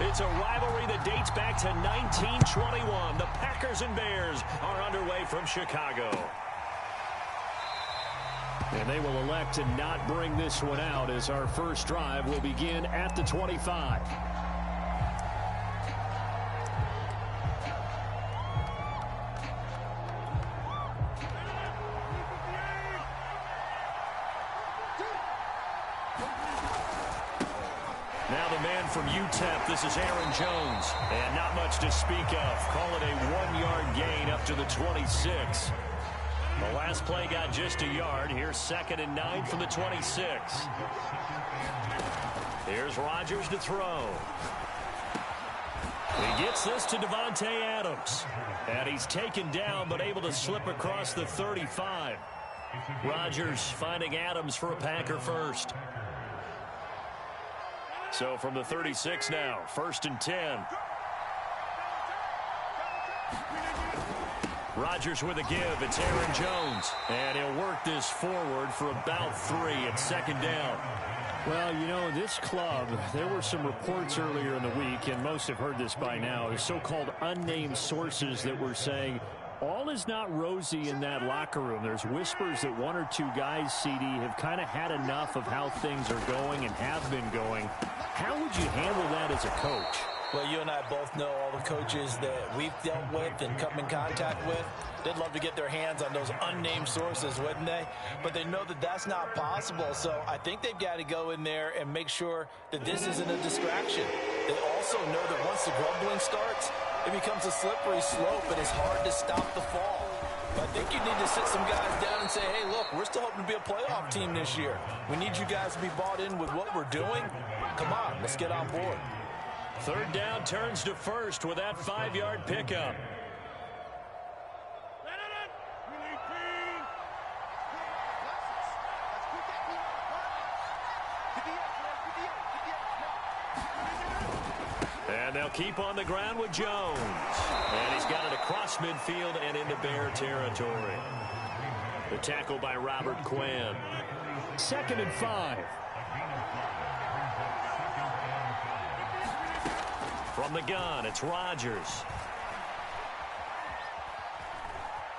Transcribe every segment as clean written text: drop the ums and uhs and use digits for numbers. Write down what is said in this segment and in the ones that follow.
It's a rivalry that dates back to 1921. The Packers and Bears are underway from Chicago. And they will elect to not bring this one out as our first drive will begin at the 25. Now the man from UTEP, this is Aaron Jones. And not much to speak of. Call it a 1-yard gain up to the 26. The last play got just a yard. Here's 2nd and 9 from the 26. Here's Rodgers to throw. He gets this to Davante Adams. And he's taken down but able to slip across the 35. Rodgers finding Adams for a Packer first. So from the 36 now, 1st and 10. Rodgers with a give. It's Aaron Jones. And he'll work this forward for about 3 at 2nd down. Well, you know, this club, there were some reports earlier in the week, and most have heard this by now, the so-called unnamed sources that were saying all is not rosy in that locker room. There's whispers that 1 or 2 guys, CD, have kind of had enough of how things are going and have been going. How would you handle that as a coach? Well, you and I both know all the coaches that we've dealt with and come in contact with. They'd love to get their hands on those unnamed sources, wouldn't they? But they know that that's not possible. So I think they've got to go in there and make sure that this isn't a distraction. They also know that once the grumbling starts, it becomes a slippery slope and it's hard to stop the fall. But I think you need to sit some guys down and say, hey, look, we're still hoping to be a playoff team this year. We need you guys to be bought in with what we're doing. Come on, let's get on board. 3rd down turns to 1st with that 5-yard pickup. And they'll keep on the ground with Jones. And he's got it across midfield and into Bear territory. The tackle by Robert Quinn. 2nd and 5. From the gun, it's Rodgers.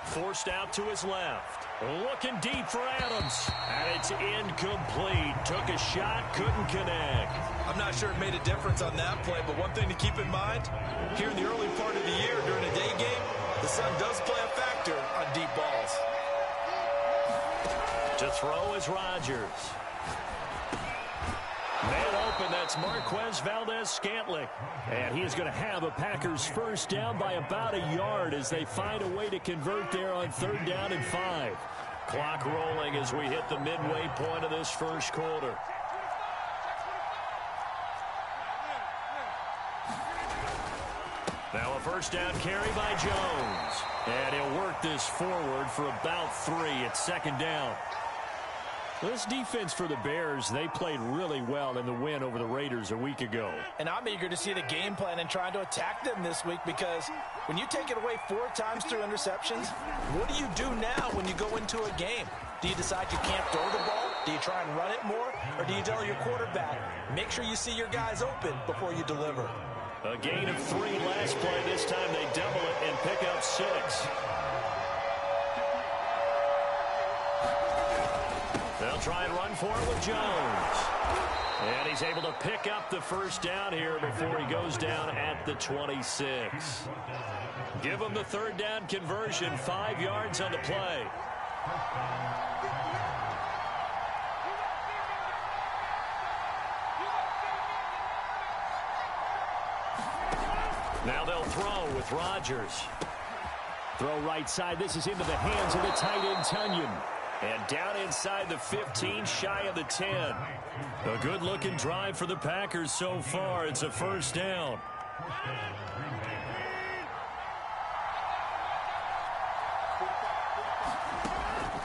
Forced out to his left. Looking deep for Adams. And it's incomplete. Took a shot, couldn't connect. I'm not sure it made a difference on that play, but one thing to keep in mind, here in the early part of the year during a day game, the sun does play a factor on deep balls. To throw is Rodgers. Man open, that's Marquez Valdez-Scantling. And he is going to have a Packers first down by about a yard as they find a way to convert there on 3rd down and 5. Clock rolling as we hit the midway point of this first quarter. Now a first down carry by Jones. And he'll work this forward for about 3 at 2nd down. This defense for the Bears, they played really well in the win over the Raiders a week ago. And I'm eager to see the game plan and trying to attack them this week because when you take it away 4 times through interceptions, what do you do now when you go into a game? Do you decide you can't throw the ball? Do you try and run it more? Or do you tell your quarterback, make sure you see your guys open before you deliver? A gain of 3 last play. This time they double it and pick up 6. They'll try and run for it with Jones. And he's able to pick up the first down here before he goes down at the 26. Give him the 3rd down conversion, 5 yards on the play. Now they'll throw with Rodgers. Throw right side. This is into the hands of the tight end, Tunyon. And down inside the 15, shy of the 10. A good-looking drive for the Packers so far. It's a first down.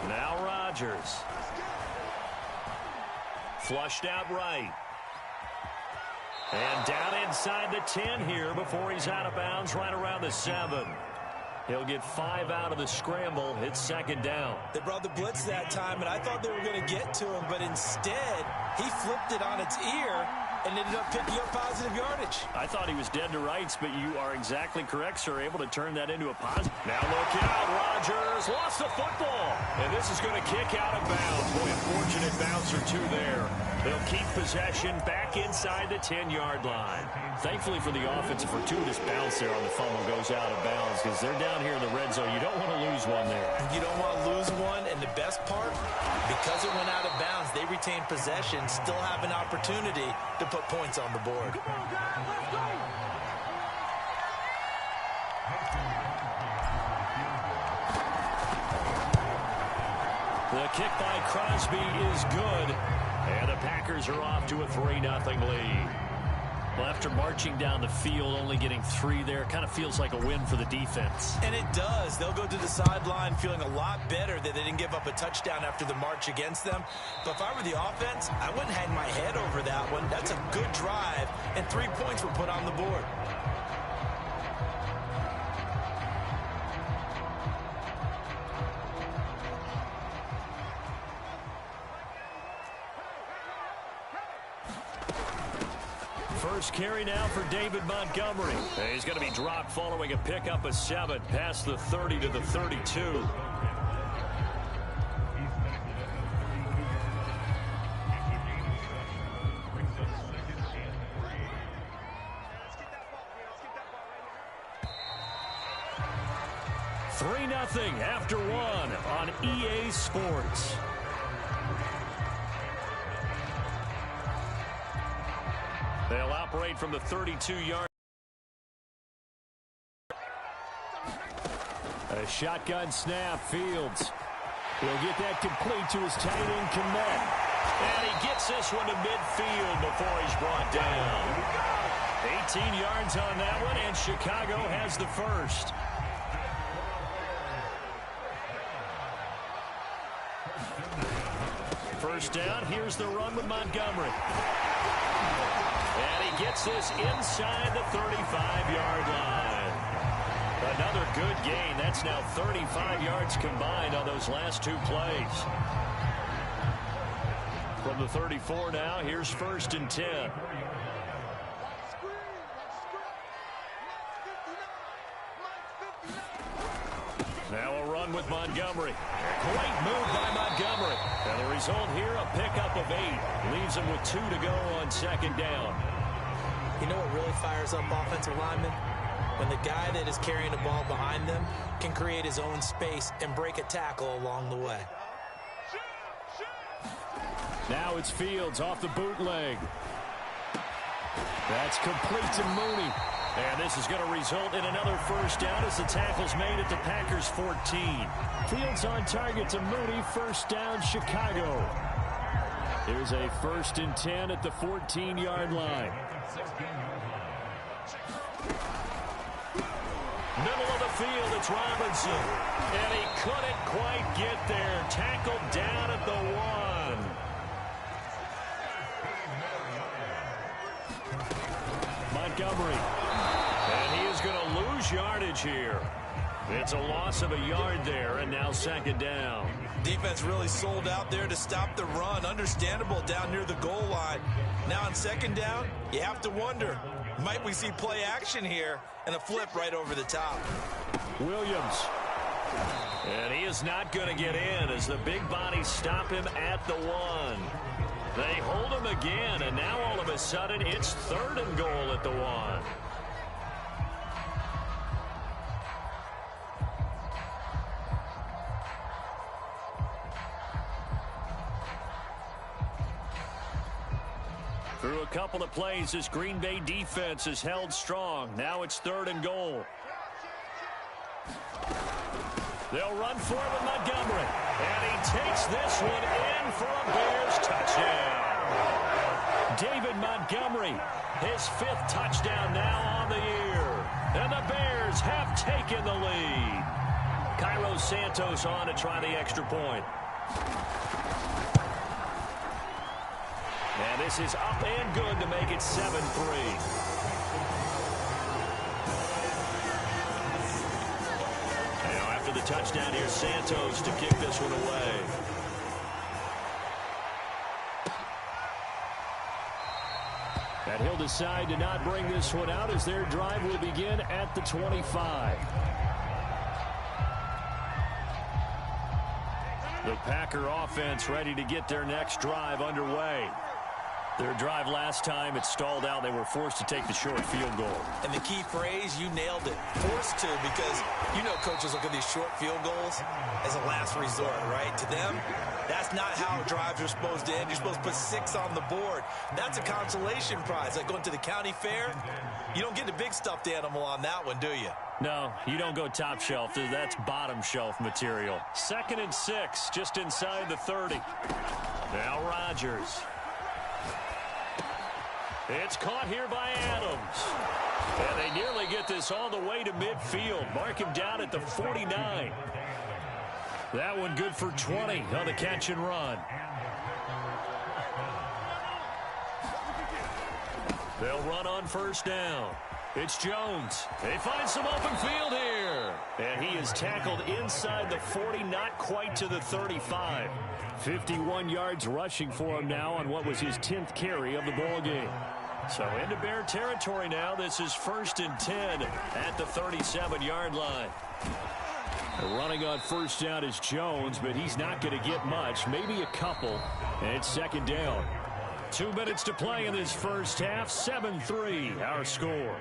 Now Rodgers. Flushed out right. And down inside the 10 here before he's out of bounds right around the 7. He'll get 5 out of the scramble. It's 2nd down. They brought the blitz that time, and I thought they were going to get to him, but instead, he flipped it on its ear and ended up picking up positive yardage. I thought he was dead to rights, but you are exactly correct, sir. Able to turn that into a positive. Now look out. Rodgers lost the football. And this is going to kick out of bounds. Boy, a fortunate bounce or two there. They'll keep possession back inside the 10-yard line. Thankfully for the offense, a fortuitous bounce there on the fumble goes out of bounds because they're down here in the red zone. You don't want to lose one there. You don't want to lose one, and the best part, because it went out of bounds, they retained possession, still have an opportunity to put points on the board. The kick by Crosby is good, and the Packers are off to a 3-0 lead. Well, after marching down the field, only getting 3 there, kind of feels like a win for the defense. And it does. They'll go to the sideline feeling a lot better that they didn't give up a touchdown after the march against them. But if I were the offense, I wouldn't hang my head over that one. That's a good drive, and 3 points were put on the board. First carry now for David Montgomery. He's going to be dropped following a pickup of 7 past the 30 to the 32. $3-0 after 1 on EA Sports. They'll operate from the 32-yard. A shotgun snap, Fields. He'll get that complete to his tight end, Kmet. And he gets this one to midfield before he's brought down. 18 yards on that one, and Chicago has the first. First down, here's the run with Montgomery. And he gets this inside the 35-yard line. Another good gain. That's now 35 yards combined on those last 2 plays. From the 34 now, here's 1st and 10. Now a run with Montgomery. Great move by Montgomery. And the result here, a pickup of 8. Leaves him with 2 to go on 2nd down. You know what really fires up offensive linemen? When the guy that is carrying the ball behind them can create his own space and break a tackle along the way. Now it's Fields off the bootleg. That's complete to Mooney. And this is going to result in another first down as the tackle's made at the Packers 14. Fields on target to Mooney. First down, Chicago. Here's a 1st and 10 at the 14-yard line. Middle of the field, it's Robinson. And he couldn't quite get there. Tackled down at the 1. Montgomery. And he is going to lose yardage here. It's a loss of a yard there, and now 2nd down. Defense really sold out there to stop the run. Understandable down near the goal line. Now on 2nd down, you have to wonder, might we see play action here and a flip right over the top? Williams. And he is not going to get in as the big bodies stop him at the 1. They hold him again, and now all of a sudden it's 3rd and goal at the 1. Through a couple of plays, this Green Bay defense is held strong. Now it's 3rd and goal. They'll run for it with Montgomery. And he takes this one in for a Bears touchdown. David Montgomery, his 5th touchdown now on the year. And the Bears have taken the lead. Cairo Santos on to try the extra point. And this is up and good to make it 7-3. Now after the touchdown, here's Santos to kick this one away. And he'll decide to not bring this one out as their drive will begin at the 25. The Packer offense ready to get their next drive underway. Their drive last time, it stalled out. They were forced to take the short field goal. And the key phrase, you nailed it. Forced to, because you know coaches look at these short field goals as a last resort, right? To them, that's not how drives are supposed to end. You're supposed to put 6 on the board. That's a consolation prize. Like going to the county fair, you don't get the big stuffed animal on that one, do you? No, you don't go top shelf. That's bottom shelf material. 2nd and 6, just inside the 30. Now Rodgers. It's caught here by Adams. And they nearly get this all the way to midfield. Mark him down at the 49. That one good for 20 on the catch and run. They'll run on first down. It's Jones. They find some open field here. And he is tackled inside the 40, not quite to the 35. 51 yards rushing for him now on what was his 10th carry of the ball game. So into Bear territory now. This is 1st and 10 at the 37-yard line. Running on first down is Jones, but he's not going to get much, maybe a couple. And it's 2nd down. 2 minutes to play in this first half. 7-3 our score.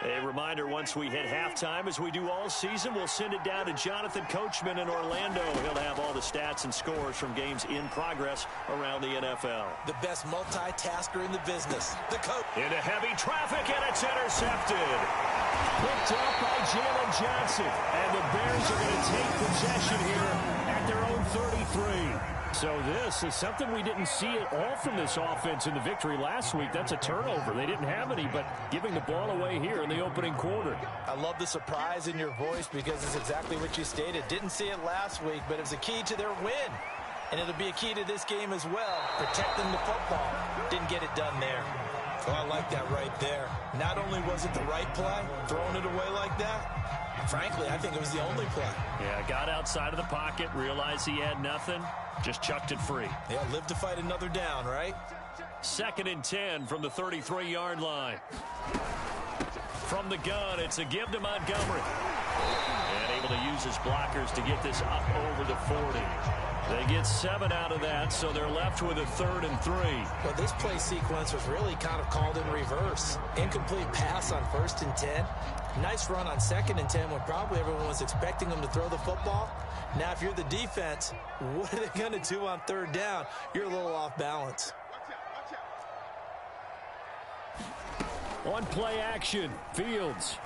A reminder, once we hit halftime, as we do all season, we'll send it down to Jonathan Coachman in Orlando. He'll have all the stats and scores from games in progress around the NFL. The best multitasker in the business, the coach. Into heavy traffic, and it's intercepted. Picked up by Jalen Johnson. And the Bears are going to take possession here at their own 33. So this is something we didn't see at all from this offense in the victory last week. That's a turnover. They didn't have any, but giving the ball away here in the opening quarter. I love the surprise in your voice because it's exactly what you stated. Didn't see it last week, but it was a key to their win. And it'll be a key to this game as well, protecting the football. Didn't get it done there. Oh, I like that right there. Not only was it the right play, throwing it away like that, frankly, I think it was the only play. Yeah, got outside of the pocket, realized he had nothing, just chucked it free. Yeah, live to fight another down, right? 2nd and 10 from the 33-yard line. From the gun, it's a give to Montgomery. And able to use his blockers to get this up over the 40. They get 7 out of that, so they're left with a 3rd and 3. Well, this play sequence was really kind of called in reverse. Incomplete pass on 1st and 10. Nice run on 2nd and 10 when probably everyone was expecting them to throw the football. Now, if you're the defense, what are they going to do on 3rd down? You're a little off balance. On play action, Fields.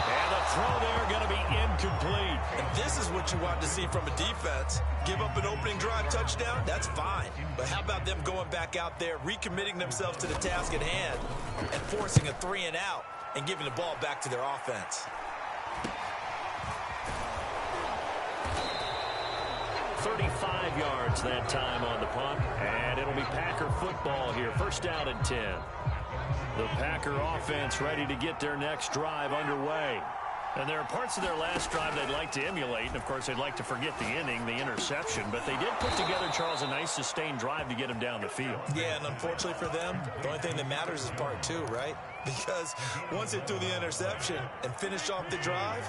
And the throw there going to be incomplete. And this is what you want to see from a defense. Give up an opening drive touchdown, that's fine. But how about them going back out there, recommitting themselves to the task at hand, and forcing a 3 and out, and giving the ball back to their offense. 35 yards that time on the punt. And it'll be Packer football here. 1st down and 10. The Packer offense ready to get their next drive underway. And there are parts of their last drive they'd like to emulate. And, of course, they'd like to forget the inning, the interception. But they did put together, Charles, a nice sustained drive to get them down the field. Yeah, and unfortunately for them, the only thing that matters is part 2, right? Because once they threw the interception and finished off the drive,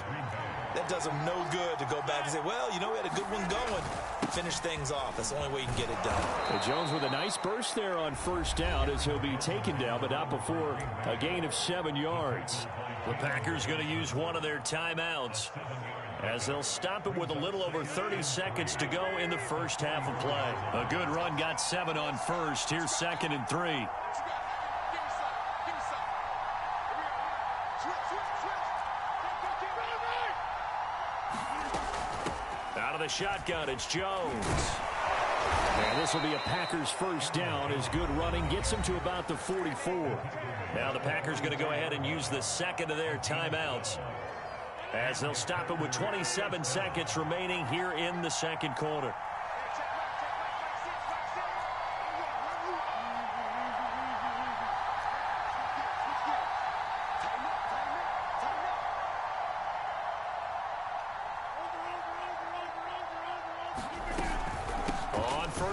that does them no good to go back and say, well, you know, we had a good one going. Finish things off. That's the only way you can get it done. Well, Jones with a nice burst there on 1st down as he'll be taken down, but not before a gain of 7 yards. The Packers going to use one of their timeouts as they'll stop it with a little over 30 seconds to go in the first half of play. A good run, got 7 on 1st. Here's 2nd and 3. Out of the shotgun, it's Jones. And this will be a Packers 1st down as good running gets them to about the 44. Now the Packers going to go ahead and use the 2nd of their timeouts as they'll stop it with 27 seconds remaining here in the 2nd quarter.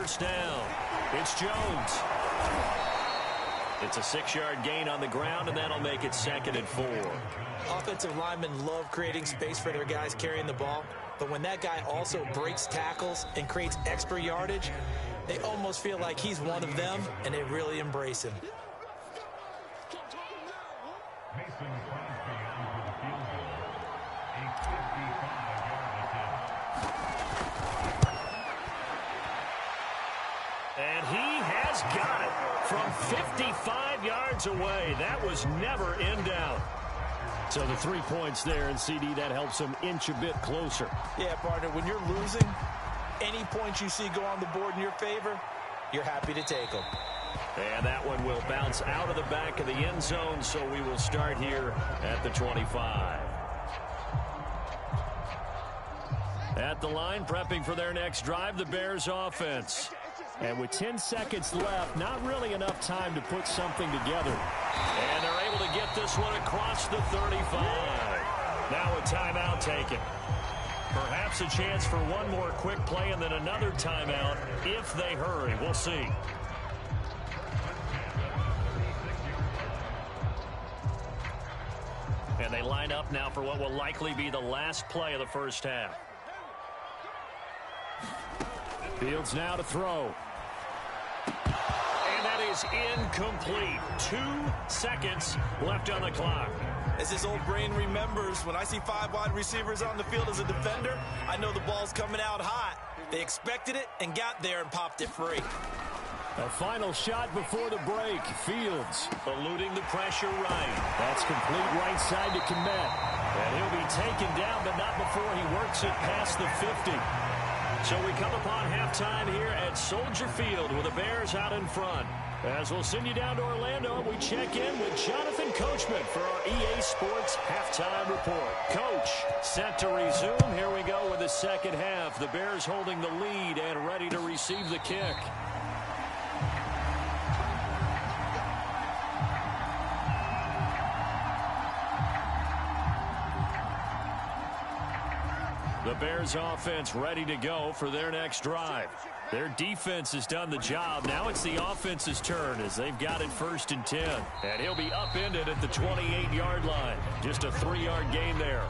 first down. It's Jones. It's a 6-yard gain on the ground, and that'll make it 2nd and 4. Offensive linemen love creating space for their guys carrying the ball, but when that guy also breaks tackles and creates extra yardage, they almost feel like he's one of them, and they really embrace him. And he has got it from 55 yards away. That was never in doubt. So the 3 points there, and CD, that helps them inch a bit closer. Yeah, partner, when you're losing, any points you see go on the board in your favor, you're happy to take them. And that one will bounce out of the back of the end zone, so we will start here at the 25. At the line, prepping for their next drive, the Bears offense. And with 10 seconds left, not really enough time to put something together. And they're able to get this one across the 35. Now a timeout taken. Perhaps a chance for one more quick play and then another timeout if they hurry. We'll see. And they line up now for what will likely be the last play of the first half. Fields now to throw. And that is incomplete. 2 seconds left on the clock. As his old brain remembers, when I see 5 wide receivers on the field as a defender, I know the ball's coming out hot. They expected it and got there and popped it free. A final shot before the break. Fields eluding the pressure right. That's complete right side to Kmet. And he'll be taken down, but not before he works it past the 50. So we come upon halftime here at Soldier Field with the Bears out in front. As we'll send you down to Orlando, we check in with Jonathan Coachman for our EA Sports Halftime Report. Coach, set to resume. Here we go with the second half. The Bears holding the lead and ready to receive the kick. The Bears offense ready to go for their next drive. Their defense has done the job. Now it's the offense's turn as they've got it 1st and 10. And he'll be upended at the 28-yard line. Just a 3-yard gain there.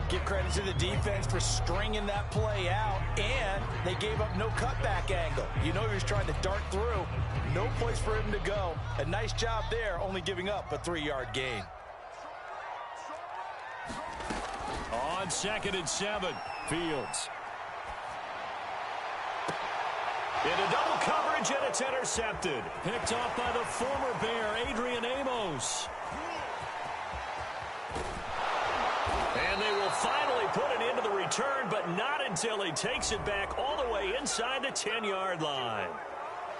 Give credit to the defense for stringing that play out, and they gave up no cutback angle. You know he was trying to dart through. No place for him to go. A nice job there, only giving up a 3-yard gain. On 2nd and 7, Fields. Into double coverage, and it's intercepted. Picked off by the former Bear, Adrian Amos. And they will finally put it into the return, but not until he takes it back all the way inside the 10-yard line.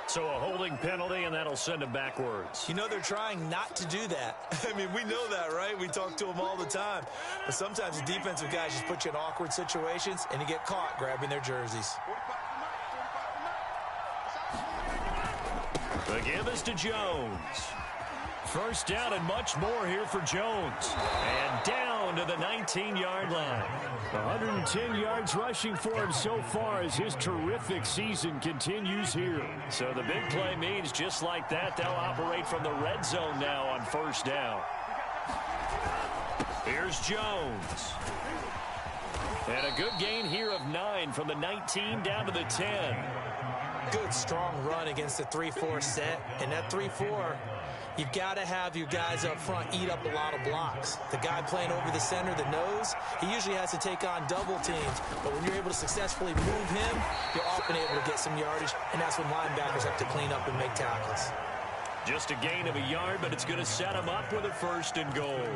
So a holding penalty, and that'll send him backwards. You know, they're trying not to do that. I mean, we know that, right? We talk to them all the time. But sometimes the defensive guys just put you in awkward situations, and you get caught grabbing their jerseys. The give is to Jones. First down and much more here for Jones. And down to the 19-yard line. 110 yards rushing for him so far as his terrific season continues here. So the big play means just like that, they'll operate from the red zone now on 1st down. Here's Jones. And a good gain here of 9 from the 19 down to the 10. Good, strong run against the 3-4 set. And that 3-4, you've got to have your guys up front eat up a lot of blocks. The guy playing over the center, the nose, he usually has to take on double teams. But when you're able to successfully move him, you're often able to get some yardage, and that's when linebackers have to clean up and make tackles. Just a gain of a yard, but it's going to set him up with a 1st and goal.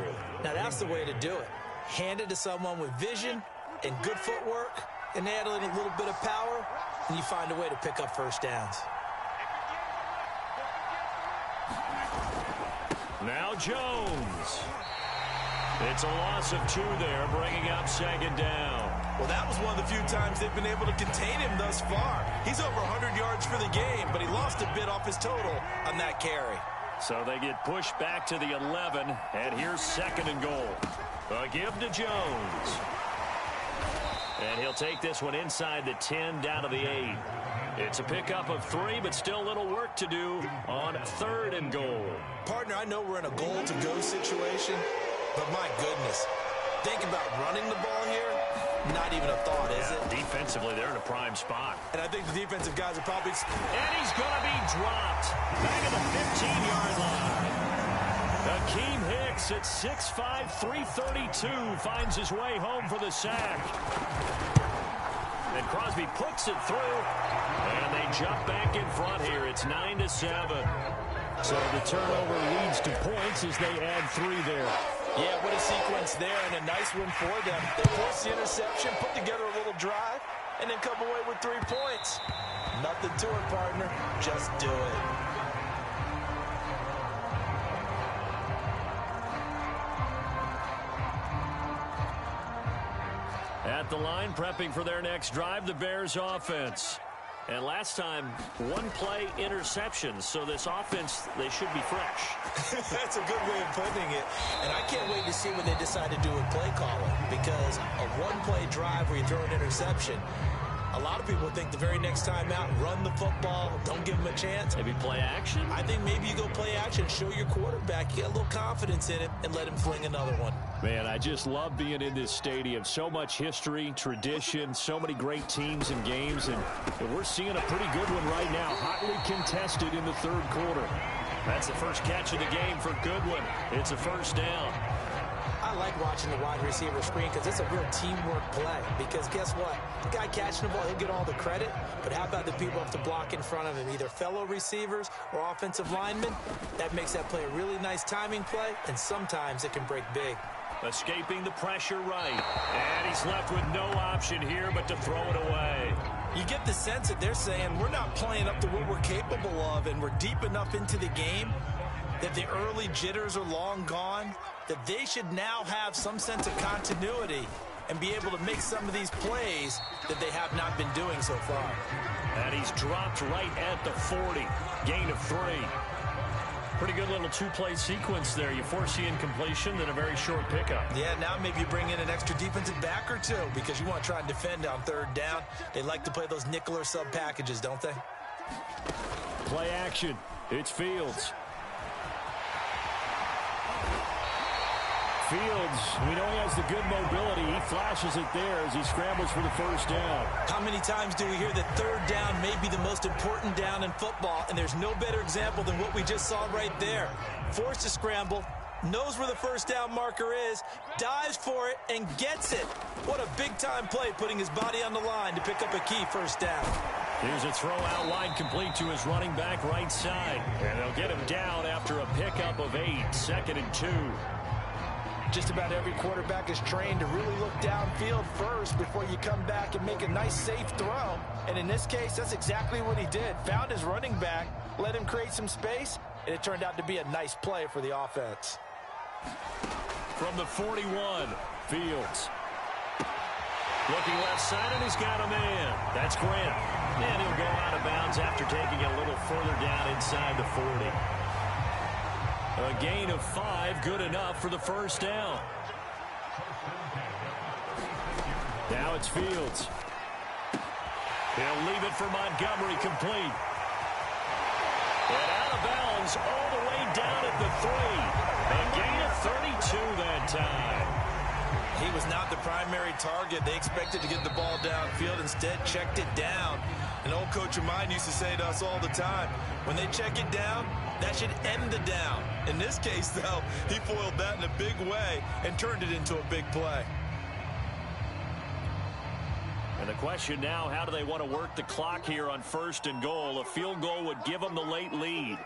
Now, that's the way to do it. Hand it to someone with vision and good footwork, and add a little bit of power, and you find a way to pick up 1st downs. Now Jones. It's a loss of 2 there, bringing up 2nd down. Well, that was one of the few times they've been able to contain him thus far. He's over 100 yards for the game, but he lost a bit off his total on that carry. So they get pushed back to the 11, and here's 2nd and goal. A give to Jones. And he'll take this one inside the 10 down to the 8. It's a pickup of 3, but still a little work to do on 3rd and goal. Partner, I know we're in a goal-to-go situation, but my goodness, think about running the ball here. Not even a thought, is it? Defensively, they're in a prime spot. And I think the defensive guys are probably... And he's going to be dropped back at the 15-yard line. Akeem Hicks at 6'5", 332 finds his way home for the sack. And Crosby puts it through, and they jump back in front here. It's 9-7. So the turnover leads to points as they add 3 there. Yeah, what a sequence there, and a nice win for them. They force the interception, put together a little drive, and then come away with 3 points. Nothing to it, partner. Just do it. At the line, prepping for their next drive, the Bears offense. And last time, 1-play interceptions. So this offense, they should be fresh. That's a good way of putting it. And I can't wait to see when they decide to do a play calling. Because a 1-play drive where you throw an interception, a lot of people think the very next time out, run the football, don't give them a chance. Maybe play action? I think maybe you go play action, show your quarterback, you get a little confidence in it, and let him fling another one. Man, I just love being in this stadium. So much history, tradition, so many great teams and games, and we're seeing a pretty good one right now. Hotly contested in the 3rd quarter. That's the first catch of the game for Goodwin. It's a 1st down. I like watching the wide receiver screen because it's a real teamwork play. Because guess what? The guy catching the ball, he'll get all the credit. But how about the people have to block in front of him, either fellow receivers or offensive linemen? That makes that play a really nice timing play, and sometimes it can break big. Escaping the pressure right. And he's left with no option here but to throw it away. You get the sense that they're saying we're not playing up to what we're capable of, and we're deep enough into the game that the early jitters are long gone, that they should now have some sense of continuity and be able to make some of these plays that they have not been doing so far. And he's dropped right at the 40. Gain of 3. Pretty good little 2-play sequence there. You force the incompletion, then a very short pickup. Yeah, now maybe you bring in an extra defensive back or 2 because you want to try and defend on 3rd down. They like to play those nickel or sub packages, don't they? Play action. It's Fields. Fields, we know he has the good mobility. He flashes it there as he scrambles for the 1st down. How many times do we hear that 3rd down may be the most important down in football, and there's no better example than what we just saw right there. Forced to scramble, knows where the 1st down marker is, dives for it, and gets it. What a big-time play, putting his body on the line to pick up a key 1st down. Here's a throw out wide complete to his running back right side. And they'll get him down after a pickup of 8, 2nd and 2. Just about every quarterback is trained to really look downfield first before you come back and make a nice, safe throw. And in this case, that's exactly what he did. Found his running back, let him create some space, and it turned out to be a nice play for the offense. From the 41, Fields. Looking left side, and he's got a man. That's Grant. And he'll go out of bounds after taking it a little further down inside the 40. A gain of 5, good enough for the 1st down. Now it's Fields. He'll leave it for Montgomery, complete. And out of bounds all the way down at the 3. A gain of 32 that time. He was not the primary target. They expected to get the ball downfield. Instead, checked it down. An old coach of mine used to say to us all the time, when they check it down, that should end the down. In this case, though, he foiled that in a big way and turned it into a big play. And the question now, how do they want to work the clock here on 1st and goal? A field goal would give them the late lead.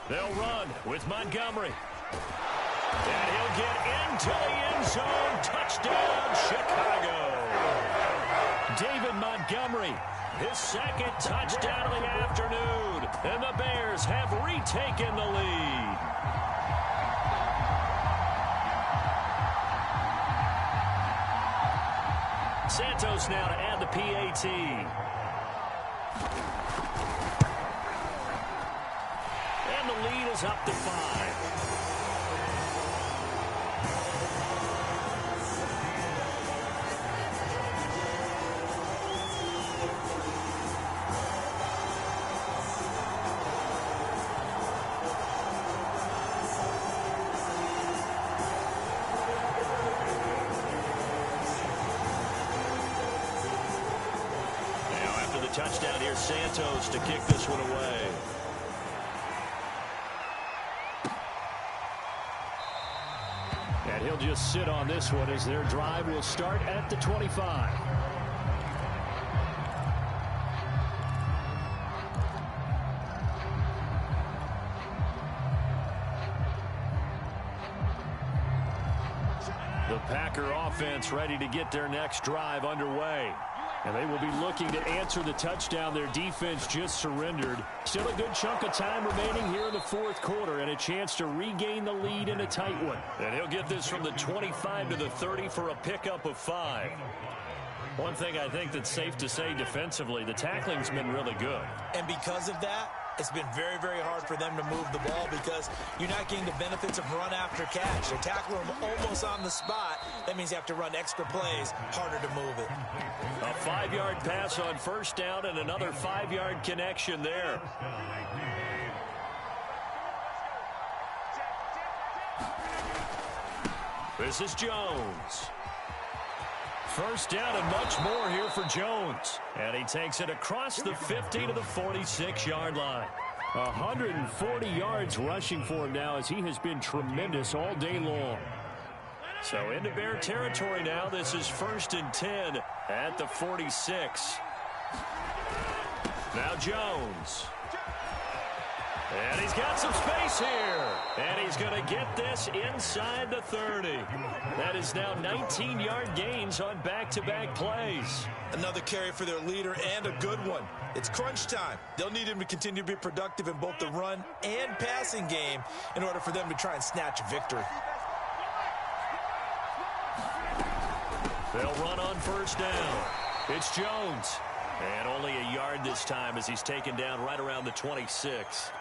They'll run with Montgomery. And he'll get into the end zone. Touchdown, Chicago. David Montgomery, his 2nd touchdown of the afternoon. And the Bears have retaken the lead. Santos now to add the PAT. And the lead is up to 5. touchdown here, Santos, to kick this one away. And he'll just sit on this one as their drive will start at the 25. The Packer offense ready to get their next drive underway. And they will be looking to answer the touchdown their defense just surrendered. Still a good chunk of time remaining here in the fourth quarter and a chance to regain the lead in a tight one. And he'll get this from the 25 to the 30 for a pickup of 5. One thing I think that's safe to say defensively, the tackling's been really good. And because of that, it's been very, very hard for them to move the ball because you're not getting the benefits of run after catch. They tackle them almost on the spot. That means you have to run extra plays, harder to move it. A 5-yard pass on first down and another 5-yard connection there. This is Jones. First down and much more here for Jones. And he takes it across the 50 to the 46-yard line. 140 yards rushing for him now as he has been tremendous all day long. So into Bear territory now. This is 1st and 10 at the 46. Now Jones. And he's got some space here. And he's going to get this inside the 30. That is now 19-yard gains on back-to-back plays. Another carry for their leader and a good one. It's crunch time. They'll need him to continue to be productive in both the run and passing game in order for them to try and snatch a victory. They'll run on first down. It's Jones. And only a yard this time as he's taken down right around the 26.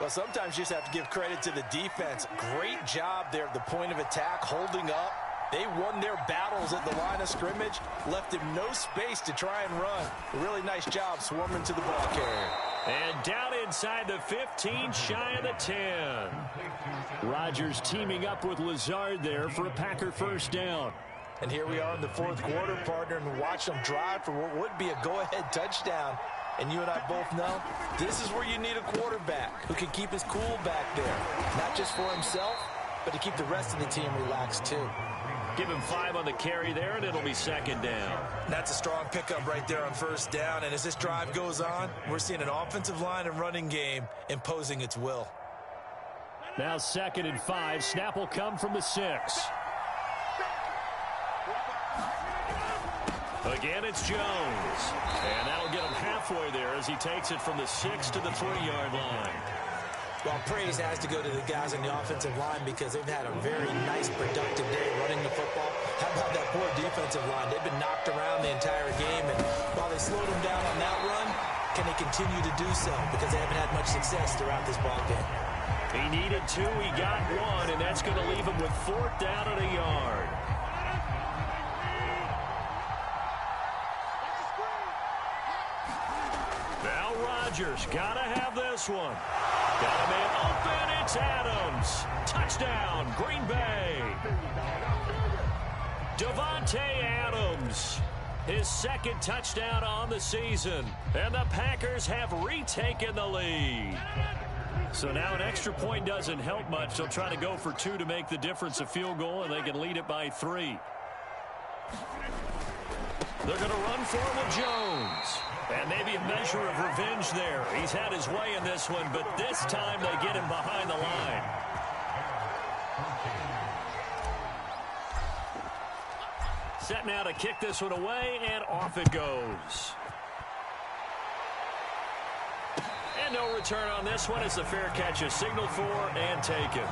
Well, sometimes you just have to give credit to the defense. Great job there at the point of attack, holding up. They won their battles at the line of scrimmage, left him no space to try and run. A really nice job swarming to the ball carrier. And down inside the 15, shy of the 10. Rodgers teaming up with Lazard there for a Packer first down. And here we are in the fourth quarter, partner, and watch them drive for what would be a go-ahead touchdown. And you and I both know this is where you need a quarterback who can keep his cool back there. Not just for himself, but to keep the rest of the team relaxed too. Give him 5 on the carry there, and it'll be second down. That's a strong pickup right there on first down. And as this drive goes on, we're seeing an offensive line and running game imposing its will. Now 2nd and 5. Snap will come from the 6. Again, it's Jones. And that'll get him halfway there as he takes it from the 6 to the 3-yard line. Well, praise has to go to the guys on the offensive line because they've had a very nice, productive day running the football. How about that poor defensive line? They've been knocked around the entire game, and while they slowed them down on that run, can they continue to do so? Because they haven't had much success throughout this ball game. He needed 2, he got 1, and that's going to leave him with 4th down and a yard. Now Rodgers got to have this one. Got a man open, it's Adams. Touchdown, Green Bay. Devontae Adams, his 2nd touchdown on the season. And the Packers have retaken the lead. So now an extra point doesn't help much. They'll try to go for 2 to make the difference a field goal, and they can lead it by 3. They're going to run for it with Jones. And maybe a measure of revenge there. He's had his way in this one, but this time they get him behind the line. Set now to kick this one away, and off it goes. And no return on this one as the fair catch is signaled for and taken.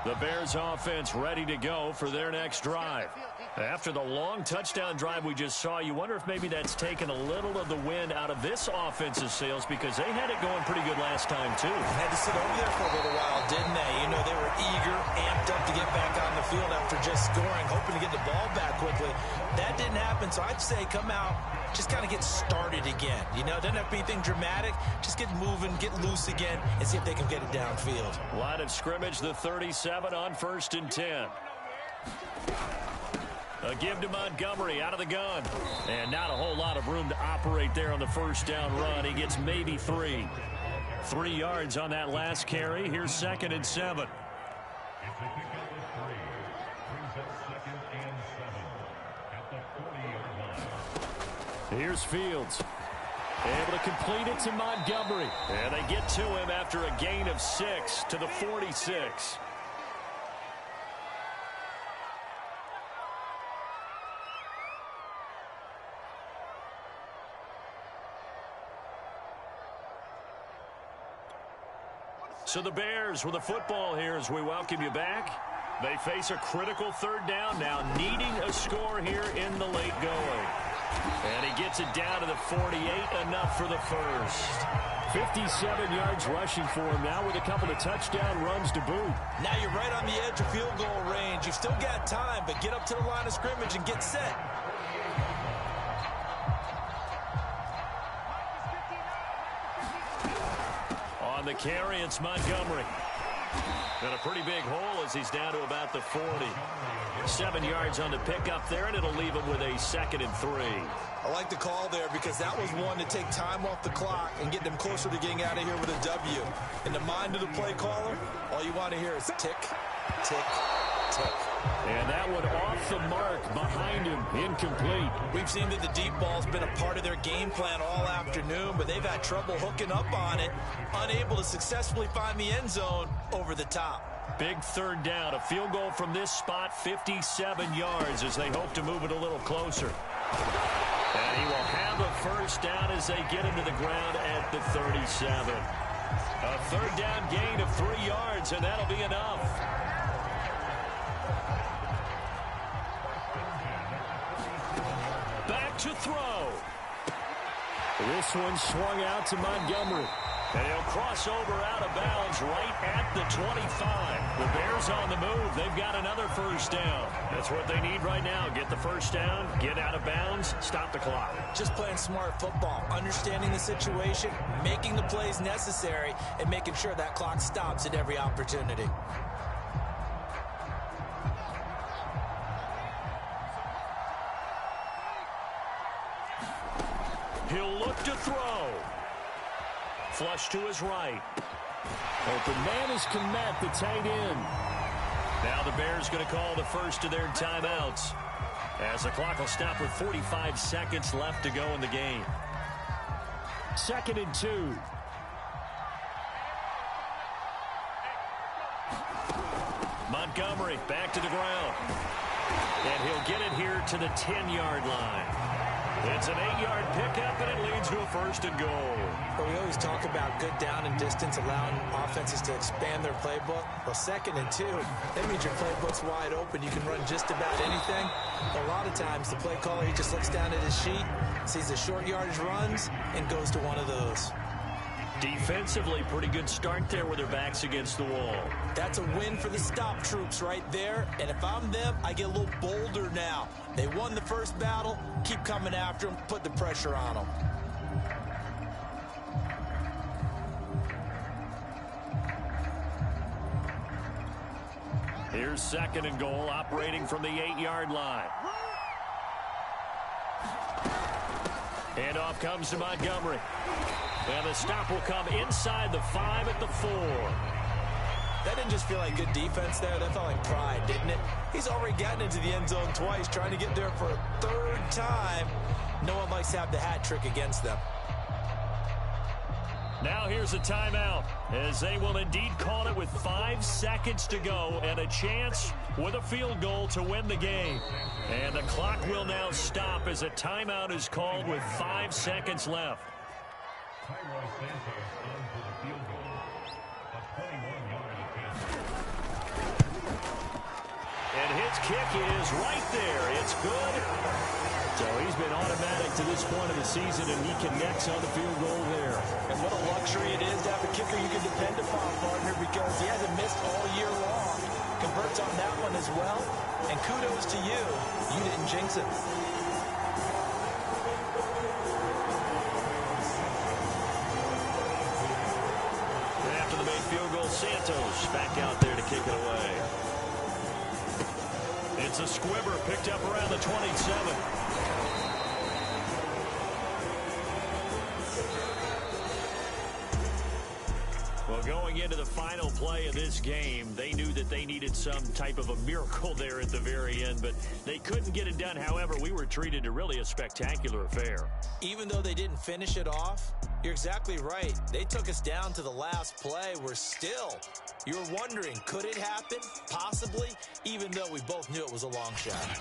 The Bears offense ready to go for their next drive. After the long touchdown drive we just saw, you wonder if maybe that's taken a little of the wind out of this offense's sails, because they had it going pretty good last time, too. Had to sit over there for a little while, didn't they? You know, they were eager, amped up to get back on the field after just scoring, hoping to get the ball back quickly. That didn't happen, so I'd say come out, just kind of get started again. You know, doesn't have to be anything dramatic. Just get moving, get loose again, and see if they can get it downfield. Line of scrimmage, the 37 on 1st and 10. A give to Montgomery out of the gun. And not a whole lot of room to operate there on the first down run. He gets maybe 3. 3 yards on that last carry. Here's 2nd and 7. Here's Fields. Able to complete it to Montgomery. And they get to him after a gain of 6 to the 46. So the Bears with the football here as we welcome you back. They face a critical 3rd down now, needing a score here in the late going. And he gets it down to the 48, enough for the first. 57 yards rushing for him now with a couple of touchdown runs to boot. Now you're right on the edge of field goal range. You've still got time, but get up to the line of scrimmage and get set. On the carry, it's Montgomery. And a pretty big hole as he's down to about the 40. 7 yards on the pickup there, and it'll leave him with a 2nd and 3. I like the call there because that was one to take time off the clock and get them closer to getting out of here with a W. In the mind of the play caller, all you want to hear is tick, tick, tick. And that one off the mark behind him, incomplete. We've seen that the deep ball's been a part of their game plan all afternoon, but they've had trouble hooking up on it, unable to successfully find the end zone over the top. Big 3rd down, a field goal from this spot, 57 yards as they hope to move it a little closer. And he will have a first down as they get him to the ground at the 37. A 3rd down gain of 3 yards, and that'll be enough. Back to throw. This one swung out to Montgomery. And he'll cross over out of bounds right at the 25. The Bears on the move. They've got another first down. That's what they need right now. Get the first down, get out of bounds, stop the clock. Just playing smart football, understanding the situation, making the plays necessary, and making sure that clock stops at every opportunity. He'll look to throw. Flush to his right. Open man is Komet, the tight end. Now the Bears going to call the first of their timeouts, as the clock will stop with 45 seconds left to go in the game. 2nd and 2. Montgomery back to the ground. And he'll get it here to the 10-yard line. It's an 8-yard pickup, and it leads to a 1st and goal. But we always talk about good down and distance, allowing offenses to expand their playbook. Well, 2nd and 2, that means your playbook's wide open. You can run just about anything. A lot of times, the play caller, he just looks down at his sheet, sees the short yardage runs, and goes to one of those. Defensively, pretty good start there with their backs against the wall. That's a win for the stop troops right there. And if I'm them, I get a little bolder now. They won the first battle. Keep coming after them. Put the pressure on them. Here's 2nd and goal, operating from the 8-yard line. Handoff comes to Montgomery. And the stop will come inside the 5 at the 4. That didn't just feel like good defense there. That felt like pride, didn't it? He's already gotten into the end zone twice, trying to get there for a 3rd time. No one likes to have the hat trick against them. Now here's a timeout, as they will indeed call it with 5 seconds to go and a chance with a field goal to win the game. And the clock will now stop as a timeout is called with 5 seconds left. And hits kick is right there. It's good. So he's been automatic to this point of the season, and he connects on the field goal there. And what a luxury it is to have a kicker you can depend upon, partner, because he hasn't missed all year long. Converts on that one as well. And kudos to you. You didn't jinx it. And after the made field goal, Santos back out there to kick it away. It's a squibber picked up around the 27. Well, going into the final play of this game, they knew that they needed some type of a miracle there at the very end, but they couldn't get it done. However, we were treated to really a spectacular affair. Even though they didn't finish it off, you're exactly right. They took us down to the last play. We're still, you were wondering, could it happen? Possibly, even though we both knew it was a long shot.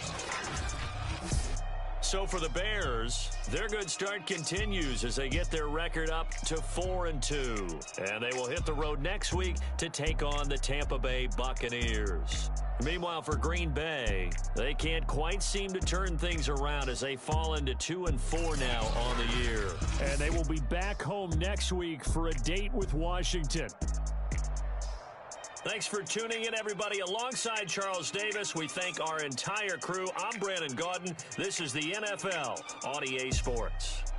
So for the Bears, their good start continues as they get their record up to 4-2. And they will hit the road next week to take on the Tampa Bay Buccaneers. Meanwhile, for Green Bay, they can't quite seem to turn things around as they fall into 2-4 now on the year. And they will be back home next week for a date with Washington. Thanks for tuning in, everybody. Alongside Charles Davis, we thank our entire crew. I'm Brandon Gaudin. This is the NFL on EA Sports.